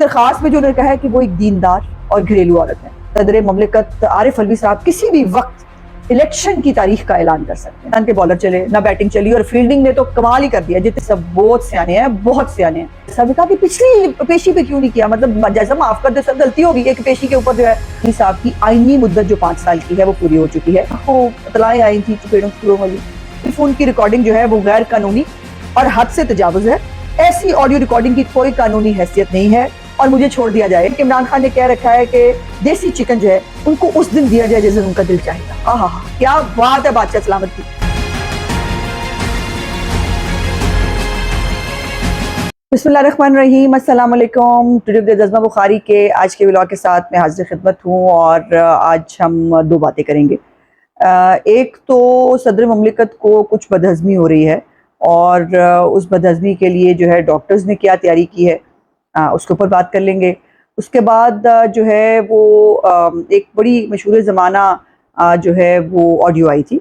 درخواست میں جو انہوں نے کہا ہے کہ وہ ایک دیندار اور گھریلو عورت ہے۔ صدر مملکت عارف علوی صاحب کسی بھی وقت الیکشن کی تاریخ کا اعلان کر سکتے ہیں۔ نہ بالر چلے نہ بیٹنگ چلی، اور فیلڈنگ نے تو کمال ہی کر دیا، جتنے سب بہت سیانے ہیں، بہت سیانے ہیں۔ سب نے کہا کہ پچھلی پیشی پہ کیوں نہیں کیا، مطلب جیسا معاف کر دے، سب غلطی ہوگی، ایک پیشی کے اوپر جو ہے علوی صاحب کی آئینی مدت جو 5 سال کی ہے وہ پوری ہو چکی ہے۔ وہ اطلاعیں آئی تھی چپیڑوں چپیڑوں والی، فون کی ریکارڈنگ جو ہے وہ غیر قانونی اور حد سے تجاوز ہے۔ ایسی آڈیو ریکارڈنگ کی کوئی قانونی حیثیت نہیں ہے، اور مجھے چھوڑ دیا جائے کہ عمران خان نے کہہ رکھا ہے کہ دیسی چکن جو ہے ان کو اس دن دیا جائے جس دن ان کا دل چاہے گا۔ آہا، کیا بات ہے بادشاہ سلامت کی۔ بسم اللہ الرحمن الرحیم، السلام علیکم۔ ٹوڈے جذبہ بخاری کے آج کے ولاگ کے ساتھ میں حاضر خدمت ہوں، اور آج ہم دو باتیں کریں گے۔ ایک تو صدر مملکت کو کچھ بدہضمی ہو رہی ہے، اور اس بدہضمی کے لیے جو ہے ڈاکٹرز نے کیا تیاری کی ہے اس کے اوپر بات کر لیں گے۔ اس کے بعد جو ہے وہ ایک بڑی مشہور زمانہ جو ہے وہ آڈیو آئی تھی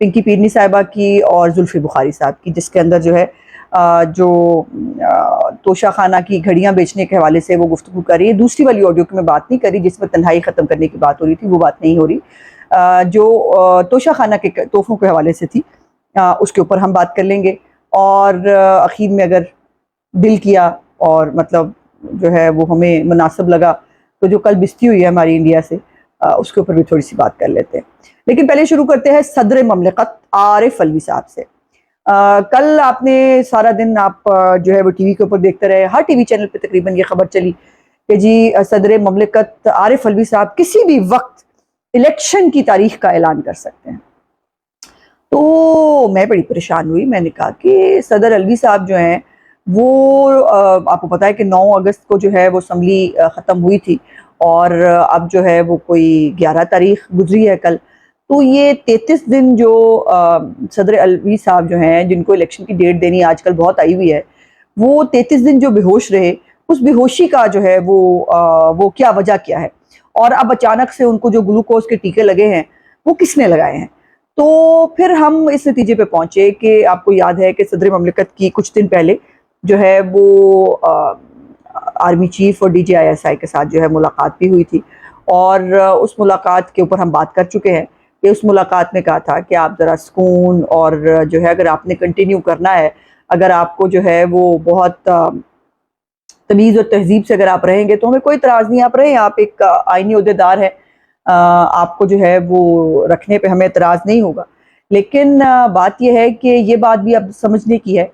پنکی پیرنی صاحبہ کی اور زلفی بخاری صاحب کی، جس کے اندر جو ہے جو توشہ خانہ کی گھڑیاں بیچنے کے حوالے سے وہ گفتگو کر رہی ہے۔ دوسری والی آڈیو کی میں بات نہیں کر رہی جس میں تنہائی ختم کرنے کی بات ہو رہی تھی، وہ بات نہیں ہو رہی جو توشہ خانہ کے تحفوں کے حوالے سے تھی، اس کے اوپر ہم بات کر لیں گے۔ اور اخیر میں اگر دل کیا اور مطلب جو ہے وہ ہمیں مناسب لگا تو جو کل بستی ہوئی ہے ہماری انڈیا سے، اس کے اوپر بھی تھوڑی سی بات کر لیتے ہیں۔ لیکن پہلے شروع کرتے ہیں صدر مملکت عارف علوی صاحب سے۔ کل آپ نے سارا دن آپ جو ہے وہ ٹی وی کے اوپر دیکھتے رہے، ہر ٹی وی چینل پہ تقریباً یہ خبر چلی کہ جی صدر مملکت عارف علوی صاحب کسی بھی وقت الیکشن کی تاریخ کا اعلان کر سکتے ہیں۔ تو میں بڑی پریشان ہوئی، میں نے کہا کہ صدر علوی صاحب جو ہیں وہ آپ کو پتا ہے کہ 9 اگست کو جو ہے وہ اسمبلی ختم ہوئی تھی، اور اب جو ہے وہ کوئی 11 تاریخ گزری ہے کل، تو یہ 33 دن جو صدر علوی صاحب جو ہیں جن کو الیکشن کی ڈیٹ دینی آج کل بہت آئی ہوئی ہے، وہ 33 دن جو بے ہوش رہے، اس بے ہوشی کا جو ہے وہ کیا وجہ کیا ہے، اور اب اچانک سے ان کو جو گلوکوز کے ٹیکے لگے ہیں وہ کس نے لگائے ہیں۔ تو پھر ہم اس نتیجے پہ پہنچے کہ آپ کو یاد ہے کہ صدر مملکت کی کچھ دن پہلے جو ہے وہ آرمی چیف اور DGISI کے ساتھ جو ہے ملاقات بھی ہوئی تھی، اور اس ملاقات کے اوپر ہم بات کر چکے ہیں کہ اس ملاقات میں کہا تھا کہ آپ ذرا سکون اور جو ہے اگر آپ نے کنٹینیو کرنا ہے، اگر آپ کو جو ہے وہ بہت تمیز اور تہذیب سے اگر آپ رہیں گے تو ہمیں کوئی اعتراض نہیں، آپ رہیں، آپ ایک آئینی عہدیدار ہیں، آپ کو جو ہے وہ رکھنے پہ ہمیں اعتراض نہیں ہوگا۔ لیکن بات یہ ہے کہ یہ بات بھی اب سمجھنے کی ہے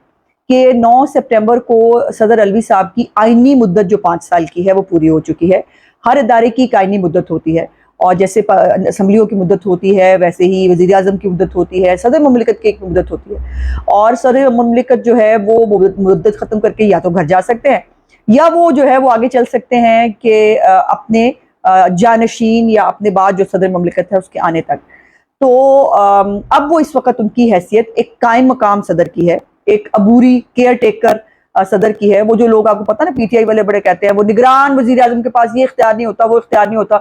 کہ 9 سپٹمبر کو صدر علوی صاحب کی آئینی مدت جو 5 سال کی ہے وہ پوری ہو چکی ہے۔ ہر ادارے کی ایک آئینی مدت ہوتی ہے، اور جیسے اسمبلیوں کی مدت ہوتی ہے ویسے ہی وزیر اعظم کی مدت ہوتی ہے، صدر مملکت کی ایک مدت ہوتی ہے، اور صدر مملکت جو ہے وہ مدت ختم کر کے یا تو گھر جا سکتے ہیں، یا وہ جو ہے وہ آگے چل سکتے ہیں کہ اپنے جانشین یا اپنے بعد جو صدر مملکت ہے اس کے آنے تک۔ تو اب وہ اس وقت ان کی حیثیت ایک قائم مقام صدر کی ہے، ایک عبوری کیئر ٹیکر صدر کی ہے۔ وہ جو لوگ آپ کو پتہ نا PTI والے بڑے کہتے ہیں وہ نگران وزیر اعظم کے پاس یہ اختیار نہیں ہوتا، وہ اختیار نہیں ہوتا،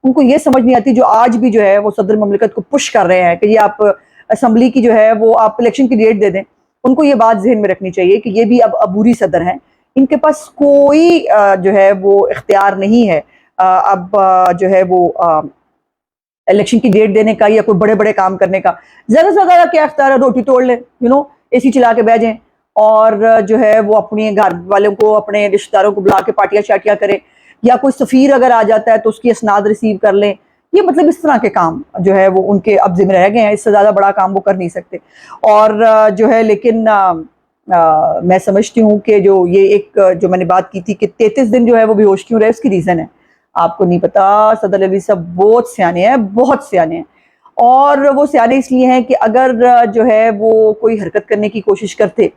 ان کو یہ سمجھ نہیں آتی، جو آج بھی جو ہے وہ صدر مملکت کو پش کر رہے ہیں کہ یہ آپ اسمبلی کی جو ہے وہ آپ الیکشن کی ڈیٹ دے دیں۔ ان کو یہ بات ذہن میں رکھنی چاہیے کہ یہ بھی اب عبوری صدر ہیں، ان کے پاس کوئی جو ہے وہ اختیار نہیں ہے اب جو ہے وہ الیکشن کی ڈیٹ دینے کا یا کوئی بڑے بڑے کام کرنے کا۔ زیادہ سے زیادہ کیا اختیار ہے، روٹی توڑ لیں، AC چلا کے بیٹھ جائیں، اور جو ہے وہ اپنے گھر والوں کو، اپنے رشتہ داروں کو بلا کے پارٹیاں شارٹیاں کریں، یا کوئی سفیر اگر آ جاتا ہے تو اس کی اسناد ریسیو کر لیں۔ یہ مطلب اس طرح کے کام جو ہے وہ ان کے اب ذمہ رہ گئے ہیں، اس سے زیادہ بڑا کام وہ کر نہیں سکتے۔ اور جو ہے لیکن میں سمجھتی ہوں کہ جو یہ ایک جو میں نے بات کی تھی کہ 33 دن جو ہے وہ بے ہوش کیوں رہے، اس کی ریزن ہے آپ کو نہیں پتا۔ صدر علوی صاحب بہت سیانے ہیں، بہت سیانے ہیں، اور وہ سیانے اس لیے ہیں کہ اگر جو ہے وہ کوئی حرکت کرنے کی کوشش کرتے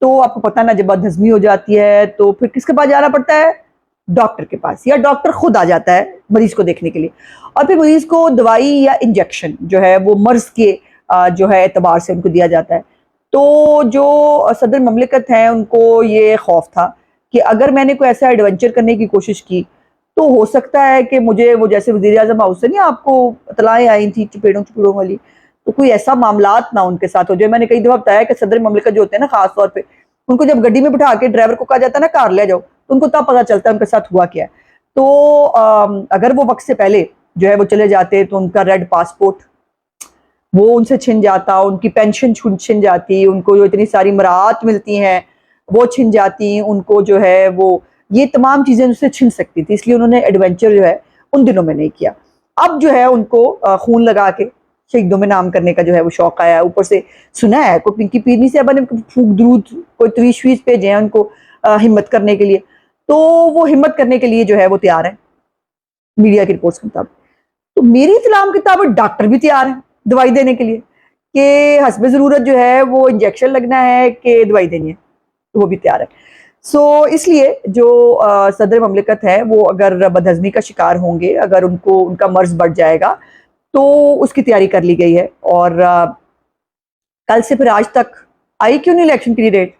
تو آپ کو پتہ نا جب بدہضمی ہو جاتی ہے تو پھر کس کے پاس جانا پڑتا ہے، ڈاکٹر کے پاس، یا ڈاکٹر خود آ جاتا ہے مریض کو دیکھنے کے لیے، اور پھر مریض کو دوائی یا انجیکشن جو ہے وہ مرض کے جو ہے اعتبار سے ان کو دیا جاتا ہے۔ تو جو صدر مملکت ہیں ان کو یہ خوف تھا کہ اگر میں نے کوئی ایسا ایڈونچر کرنے کی کوشش کی تو ہو سکتا ہے کہ مجھے وہ جیسے وزیر اعظم ہاؤس سے نہیں آپ کو اطلاعیں آئی تھی چپیڑوں والی، تو کوئی ایسا معاملات نہ ان کے ساتھ ہو جائے۔ میں نے کئی دفعہ بتایا کہ صدر مملکت جو ہوتے ہیں نا خاص طور پہ ان کو جب گڈی میں بٹھا کے ڈرائیور کو کہا جاتا ہے نا کار لے جاؤ، تو ان کو تب پتہ چلتا ہے ان کے ساتھ ہوا کیا ہے. تو اگر وہ وقت سے پہلے جو ہے وہ چلے جاتے تو ان کا ریڈ پاسپورٹ وہ ان سے چھن جاتا، ان کی پینشن چھن جاتی، ان کو جو اتنی ساری مراعات ملتی ہیں وہ چھن جاتی، ان کو جو ہے وہ یہ تمام چیزیں ان سے چھن سکتی تھی. اس لیے انہوں نے ایڈونچر جو ہے ان دنوں میں نہیں کیا. اب جو ہے ان کو خون لگا کے شہیدوں میں نام کرنے کا جو ہے وہ شوق آیا. اوپر سے سنا ہے کوئی پنکی پیرنی صاحبہ نے پھوک درود کوئی تویش ویش بھیجے ہیں ان کو ہمت کرنے کے لیے، تو وہ ہمت کرنے کے لیے جو ہے وہ تیار ہیں میڈیا کی رپورٹس کے مطابق. تو میری اطلاع کے مطابق ڈاکٹر بھی تیار ہیں دوائی دینے کے لیے کہ حسب ضرورت جو ہے وہ انجیکشن لگنا ہے کہ دوائی دینی ہے، وہ بھی تیار ہے. سو اس لیے جو صدر مملکت ہے وہ اگر بدہضمی کا شکار ہوں گے، اگر ان کو ان کا مرض بڑھ جائے گا تو اس کی تیاری کر لی گئی ہے. اور کل سے پھر آج تک آئی کیوں نہیں الیکشن کی ڈیٹ؟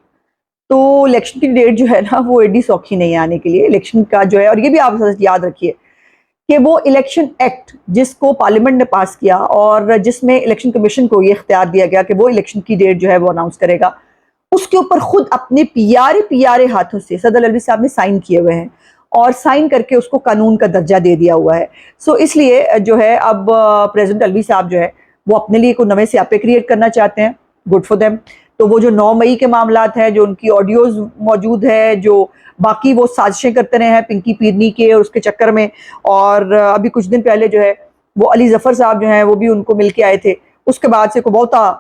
تو الیکشن کی ڈیٹ جو ہے نا وہ ایڈی سوکھی نہیں آنے کے لیے. الیکشن کا جو ہے، اور یہ بھی آپ یاد رکھیے کہ وہ الیکشن ایکٹ جس کو پارلیمنٹ نے پاس کیا اور جس میں الیکشن کمیشن کو یہ اختیار دیا گیا کہ وہ الیکشن کی ڈیٹ جو ہے وہ اناؤنس کرے گا، اس کے اوپر خود اپنے پیارے ہاتھوں سے صدر الوی صاحب نے سائن کیے ہوئے ہیں اور سائن کر کے اس کو قانون کا درجہ دے دیا ہوا ہے. سو اس لیے جو ہے اب پریزیڈنٹ الوی صاحب جو ہے وہ اپنے لیے کوئی نئے سیاپے کریٹ کرنا چاہتے ہیں. Good for them. تو وہ جو 9 مئی کے معاملات ہیں، جو ان کی آڈیوز موجود ہے، جو باقی وہ سازشیں کرتے رہے ہیں پنکی پیرنی کے اور اس کے چکر میں، اور ابھی کچھ دن پہلے جو ہے وہ علی ظفر صاحب جو ہیں وہ بھی ان کو مل کے آئے تھے. اس کے بعد سے کو بہتا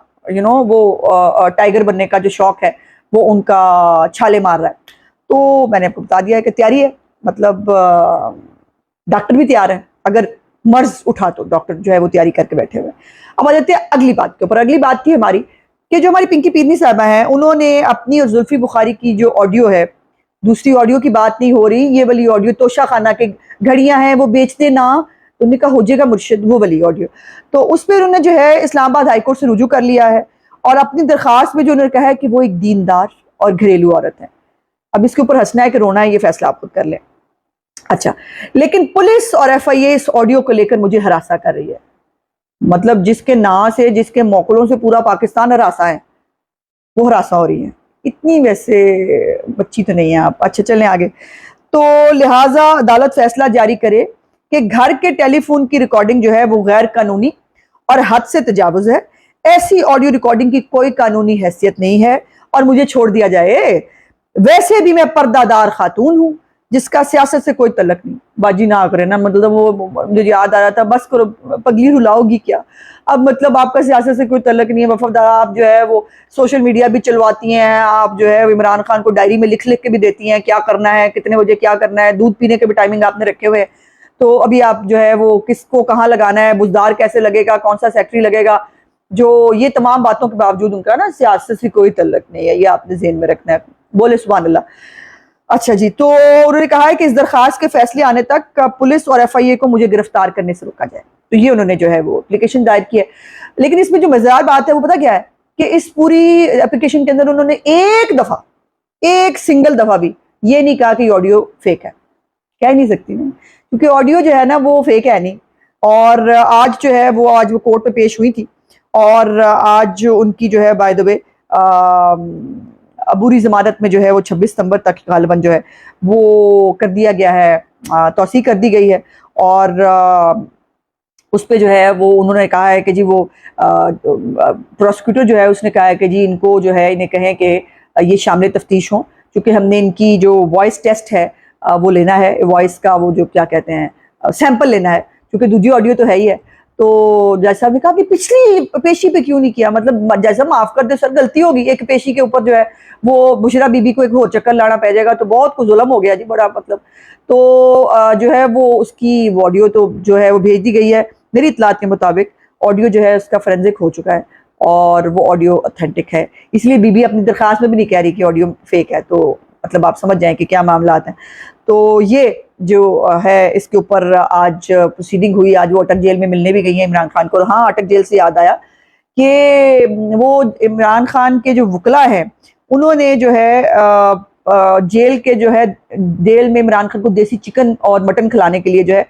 وہ ٹائیگر بننے کا جو شوق ہے وہ ان کا چھالے مار رہا ہے. تو میں نے آپ کو بتا دیا ہے کہ تیاری ہے، مطلب ڈاکٹر بھی تیار ہے، اگر مرض اٹھا تو ڈاکٹر جو ہے وہ تیاری کر کے بیٹھے ہوئے. اب آ جاتے ہیں اگلی بات کے اوپر. اگلی بات تھی ہماری کہ جو ہماری پنکی پیرنی صاحبہ ہیں انہوں نے اپنی اور زلفی بخاری کی جو آڈیو ہے، دوسری آڈیو کی بات نہیں ہو رہی، یہ والی آڈیو توشہ خانہ کے گھڑیاں ہیں وہ بیچتے نہ، انہوں نے کہا ہو جائے گا مرشد، وہ والی آڈیو. تو اس پہ انہوں نے جو ہے اسلام آباد ہائی کورٹ سے رجوع کر لیا ہے اور اپنی درخواست میں جو انہوں نے کہا ہے کہ وہ ایک دیندار اور گھریلو عورت ہے. اب اس کے اوپر ہنسنا ہے کہ رونا ہے یہ فیصلہ آپ خود کر لیں. اچھا، لیکن پولیس اور ایف آئی اے اس آڈیو کو لے کر مجھے ہراساں کر رہی ہے. مطلب جس کے نا سے، جس کے موکلوں سے پورا پاکستان ہراساں ہے، وہ ہراساں ہو رہی ہیں. اتنی ویسے بچی تو نہیں ہے آپ. اچھا چلیں آگے. تو لہٰذا عدالت فیصلہ جاری کرے کہ گھر کے ٹیلی فون کی ریکارڈنگ جو ہے وہ غیر قانونی اور حد سے تجاوز ہے. ایسی آڈیو ریکارڈنگ کی کوئی قانونی حیثیت نہیں ہے اور مجھے چھوڑ دیا جائے. ویسے بھی میں پردہ دار خاتون ہوں جس کا سیاست سے کوئی تعلق نہیں. باجی نہ کرے نا، مطلب وہ مجھے یاد آ رہا تھا، بس کرو پگلی رلاؤ گی کیا. اب مطلب آپ کا سیاست سے کوئی تعلق نہیں ہے، وفادار آپ جو ہے وہ سوشل میڈیا بھی چلواتی ہیں، آپ جو ہے عمران خان کو ڈائری میں لکھ کے بھی دیتی ہیں کیا کرنا ہے، کتنے بجے کیا کرنا ہے، دودھ پینے کے بھی ٹائمنگ آپ نے رکھے ہوئے. تو ابھی آپ جو ہے وہ کس کو کہاں لگانا ہے، بزدار کیسے لگے گا، کون سا سیکٹری لگے گا، جو یہ تمام باتوں کے باوجود ان کا نا سیاست سے کوئی تعلق نہیں ہے. یہ آپ نے ذہن میں رکھنا ہے. بولے سبحان اللہ. اچھا جی، تو انہوں نے کہا ہے کہ اس درخواست کے فیصلے آنے تک پولیس اور ایف آئی اے کو مجھے گرفتار کرنے سے روکا جائے. تو یہ انہوں نے جو ہے وہ اپلیکیشن دائر کی ہے. لیکن اس میں جو مزیدار بات ہے وہ پتہ کیا ہے کہ اس پوری اپلیکیشن کے اندر انہوں نے ایک سنگل دفعہ بھی یہ نہیں کہا کہ یہ آڈیو فیک ہے. کہہ نہیں سکتی نا، کیونکہ آڈیو جو ہے نا وہ فیک ہے نہیں. اور آج جو ہے وہ کورٹ پہ پیش ہوئی تھی اور آج ان کی جو ہے بائی دا وے عبوری ضمانت میں جو ہے وہ 26 ستمبر تک غالباً جو ہے وہ کر دیا گیا ہے، توسیع کر دی گئی ہے. اور اس پہ جو ہے وہ انہوں نے کہا ہے کہ جی وہ پروسیکیوٹر جو ہے اس نے کہا ہے کہ جی ان کو جو ہے انہیں کہیں کہ یہ شامل تفتیش ہوں، چونکہ ہم نے ان کی جو وائس ٹیسٹ ہے وہ لینا ہے، وائس کا وہ جو کیا کہتے ہیں سیمپل لینا ہے، کیونکہ دوسری آڈیو تو ہے ہی ہے. تو جج صاحب نے کہا کہ پچھلی پیشی پہ کیوں نہیں کیا، مطلب جیسا معاف کر دے سر، غلطی ہوگی، ایک پیشی کے اوپر جو ہے وہ بشرا بی بی کو ایک اور چکر لانا پہ جائے گا تو بہت کچھ ظلم ہو گیا جی بڑا مطلب. تو جو ہے وہ اس کی آڈیو تو جو ہے وہ بھیج دی گئی ہے. میری اطلاعات کے مطابق آڈیو جو ہے اس کا فورینزک ہو چکا ہے اور وہ آڈیو اتھینٹک ہے. اس لیے بی بی اپنی درخواست میں بھی نہیں کہہ رہی کہ آڈیو فیک ہے. تو مطلب آپ سمجھ جائیں کہ کیا معاملات ہیں. تو یہ جو ہے اس کے اوپر آج پروسیڈنگ ہوئی. آج وہ اٹک جیل میں ملنے بھی گئی ہیں عمران خان کو. ہاں، اٹک جیل سے یاد آیا کہ وہ عمران خان کے جو وکلا ہیں انہوں نے جو ہے جیل کے جو ہے جیل میں عمران خان کو دیسی چکن اور مٹن کھلانے کے لیے جو ہے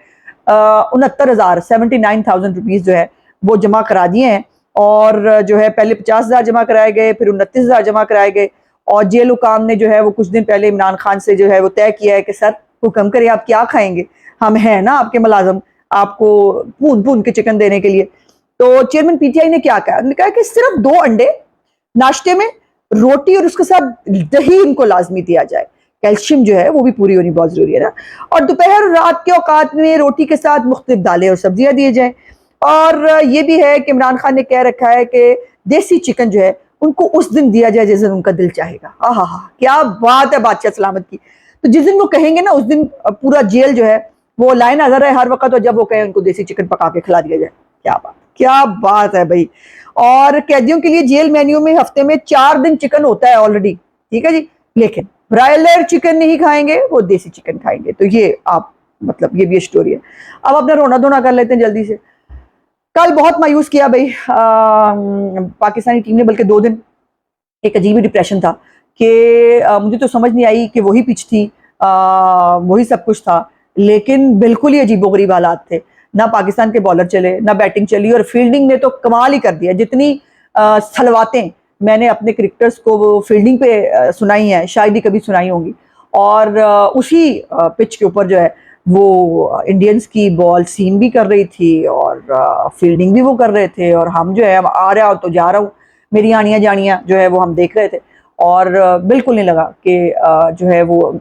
79,000 روپیز جو ہے وہ جمع کرا دیے ہیں. اور جو ہے پہلے 50,000 جمع کرائے گئے، پھر 29,000 جمع کرائے گئے اور جیل حکام نے جو ہے وہ کچھ دن پہلے عمران خان سے جو ہے وہ طے کیا ہے کہ سر حکم کریں آپ کیا کھائیں گے, ہم ہیں نا آپ کے ملازم, آپ کو پون پون کے چکن دینے کے لیے. تو چیئرمین پی ٹی آئی نے کیا کہا, انہوں نے کہا کہ صرف 2 انڈے ناشتے میں, روٹی اور اس کے ساتھ دہی ان کو لازمی دیا جائے, کیلشیم جو ہے وہ بھی پوری ہونی بہت ضروری ہے نا. اور دوپہر اور رات کے اوقات میں روٹی کے ساتھ مختلف دالیں اور سبزیاں دیے جائیں. اور یہ بھی ہے کہ عمران خان نے کہہ رکھا ہے کہ دیسی چکن جو ہے ان کو اس دن دیا جائے جس دن ان کا دل چاہے گا. کیا بات ہے بادشاہ سلامت کی. تو جس دن وہ کہیں گے نا اس دن پورا جیل جو ہے وہ لائن نظر ہے ہر وقت, اور جب وہ کہیں ان کو دیسی چکن پکا کے کھلا دیا جائے. کیا بات ہے بھائی. اور قیدیوں کے لیے جیل مینیو میں ہفتے میں 4 دن چکن ہوتا ہے آلریڈی, ٹھیک ہے جی, لیکن برائلر چکن نہیں کھائیں گے, وہ دیسی چکن کھائیں گے. تو یہ آپ مطلب یہ بھی سٹوری ہے. اب اپنا رونا دھونا کر لیتے ہیں جلدی سے. کل بہت مایوس کیا بھائی پاکستانی ٹیم نے, بلکہ 2 دن ایک عجیب ہی ڈپریشن تھا کہ مجھے تو سمجھ نہیں آئی کہ وہی پچ تھی, وہی سب کچھ تھا, لیکن بالکل ہی عجیب و غریب حالات تھے. نہ پاکستان کے بالر چلے, نہ بیٹنگ چلی, اور فیلڈنگ نے تو کمال ہی کر دیا. جتنی سلواتیں میں نے اپنے کرکٹرز کو وہ فیلڈنگ پہ سنائی ہیں شاید ہی کبھی سنائی ہوں گی, اور اسی پچ کے اوپر جو ہے وہ انڈینز کی بال سیم بھی کر رہی تھی اور فیلڈنگ بھی وہ کر رہے تھے, اور ہم جو ہے آ رہا ہوں تو جا رہا ہوں, میری آنیاں جانیاں جو ہے وہ ہم دیکھ رہے تھے. اور بالکل نہیں لگا کہ جو ہے وہ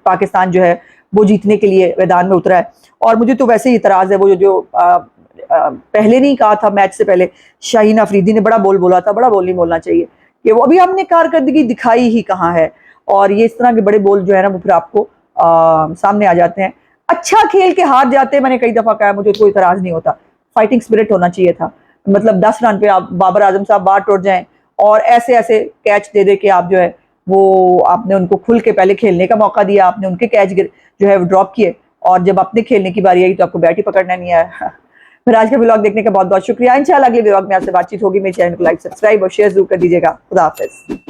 پاکستان جو ہے وہ جیتنے کے لیے میدان میں اترا ہے. اور مجھے تو ویسے ہی اعتراض ہے, وہ جو پہلے نہیں کہا تھا میچ سے پہلے شاہین افریدی نے بڑا بول بولا تھا, بڑا بول نہیں بولنا چاہیے, کہ وہ ابھی ہم نے کارکردگی دکھائی ہی کہاں ہے. اور یہ اس طرح کے بڑے بول جو ہے نا وہ پھر آپ کو سامنے آ جاتے ہیں. اچھا کھیل کے ہار جاتے ہیں, میں نے کئی دفعہ کہا, مجھے کوئی اعتراض نہیں ہوتا, فائٹنگ سپرٹ ہونا چاہیے تھا. مطلب 10 رن پہ آپ بابر اعظم صاحب باہر ٹوٹ جائیں اور ایسے ایسے کیچ دے دے کے آپ جو ہے وہ آپ نے ان کو کھل کے پہلے کھیلنے کا موقع دیا, آپ نے ان کے کیچ جو ہے وہ ڈراپ کیے, اور جب اپنے کھیلنے کی باری آئی تو آپ کو بیٹ ہی پکڑنا نہیں آیا. پھر آج کا ولاگ دیکھنے کا بہت بہت شکریہ. انشاءاللہ اگلے ولاگ میں آپ سے بات چیت ہوگی. میرے چینل کو لائک سبسکرائب اور شیئر ضرور کر دیجیے گا. خدا حافظ.